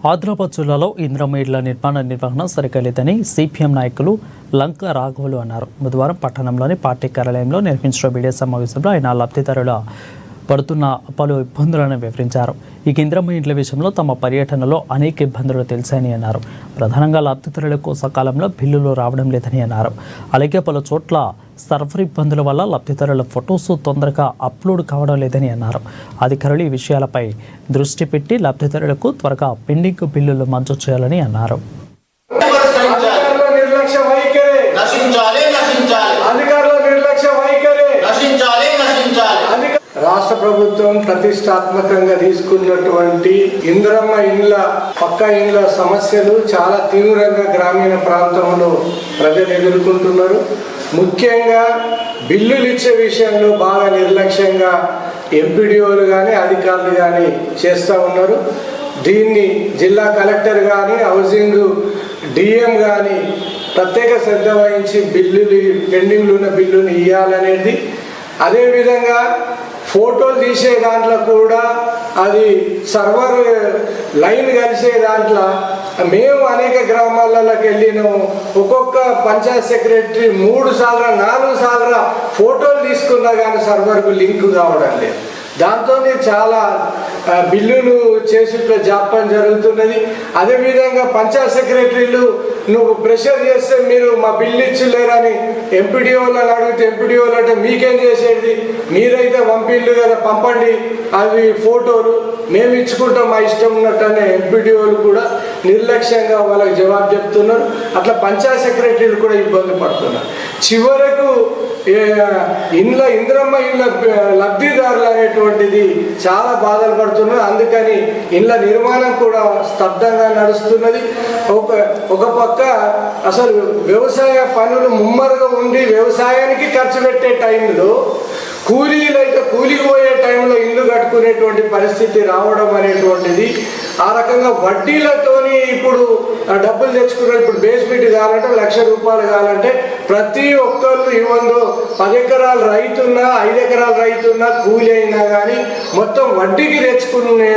ఆదిలాబాద్ జిల్లాలో ఇందిరమ్మ ఇళ్ల నిర్వహణ సరికాలేదని సిపిఎం నాయకులు లంక రాఘవులు అన్నారు. బుధవారం పట్టణంలోని పార్టీ కార్యాలయంలో నిర్వహించిన మీడియా సమావేశంలో ఆయన లబ్ధిదారుల పడుతున్న పలు ఇబ్బందులను వివరించారు. ఈ ఇందిరమ్మ ఇండ్ల విషయంలో తమ పర్యటనలో అనేక ఇబ్బందులు తెలిసాయని అన్నారు. ప్రధానంగా లబ్ధిదారులకు సకాలంలో బిల్లులు రావడం లేదని అన్నారు. అలాగే పలు చోట్ల సర్వర్ ఇబ్బందుల వల్ల లబ్ధిదారుల ఫొటోస్ తొందరగా అప్లోడ్ కావడం లేదని అన్నారు. అధికారులు ఈ విషయాలపై దృష్టి పెట్టి లబ్ధిదారులకు త్వరగా పెండింగ్ బిల్లులు మంజూరు చేయాలని అన్నారు. రాష్ట్ర ప్రభుత్వం ప్రతిష్టాత్మకంగా తీసుకున్నటువంటి ఇందిరమ్మ ఇండ్ల పక్కా ఇండ్ల సమస్యలు చాలా తీవ్రంగా గ్రామీణ ప్రాంతంలో ప్రజలు ఎదుర్కొంటున్నారు. ముఖ్యంగా బిల్లులు ఇచ్చే విషయంలో బాగా నిర్లక్ష్యంగా ఎంపీడీఓలు కానీ అధికారులు కానీ చేస్తూ ఉన్నారు. దీన్ని జిల్లా కలెక్టర్ కానీ హౌసింగ్ డిఎం కానీ ప్రత్యేక శ్రద్ధ వహించి బిల్లులు పెండింగ్లు ఉన్న బిల్లుని ఇవ్వాలనేది. అదేవిధంగా ఫోటోలు తీసే దాంట్లో కూడా అది సర్వర్ లైన్ కలిసే దాంట్లో మేము అనేక గ్రామాలలోకి వెళ్ళినాము. ఒక్కొక్క పంచాయత్ సెక్రటరీ 3 సార్లు 4 సార్లు ఫోటోలు తీసుకున్నా కానీ సర్వర్కు లింక్ కావడం లేదు. దాంతో చాలా బిల్లులు చేసుట్లో జాప్యం జరుగుతున్నది. అదేవిధంగా పంచాయత్ సెక్రటరీలు నువ్వు ప్రెషర్ చేస్తే మీరు మా బిల్లు ఇచ్చలేరని ఎంపీడీఓలను అడిగితే ఎంపీడీఓలు అంటే మీకేం చేసేది, మీరైతే పంపిల్లు కదా పంపండి అవి ఫోటోలు మేము ఇచ్చుకుంటాం మా ఇష్టం ఉన్నట్టనే ఎంపీడీఓలు కూడా నిర్లక్ష్యంగా వాళ్ళకి జవాబు చెప్తున్నారు. అట్లా పంచాయత్ సెక్రటరీలు కూడా ఇబ్బంది పడుతున్నారు. చివరకు ఇందిరమ్మ ఇళ్ళ లబ్ధిదారులు అనేటువంటిది చాలా బాధలు పడుతున్నారు. అందుకని ఇళ్ళ నిర్మాణం కూడా స్తబ్దంగా నడుస్తున్నది. ఒక పక్క అసలు వ్యవసాయ పనులు ముమ్మరుగా ఉండి వ్యవసాయానికి ఖర్చు పెట్టే టైంలో కూలీలు అయితే కూలికి పోయే టైంలో ఇల్లు కట్టుకునేటువంటి పరిస్థితి రావడం అనేటువంటిది, ఆ రకంగా వడ్డీలతోని ఇప్పుడు డబ్బులు తెచ్చుకున్నారు. ఇప్పుడు బేస్మెంట్ కావాలంటే 1,00,000 రూపాయలు కావాలంటే ప్రతి ఒక్కళ్ళు ఇవ్వందో 10 ఎకరాలు రైతున్నా 5 ఎకరాల రైతున్నా కూలి అయినా కానీ మొత్తం వడ్డీకి తెచ్చుకునే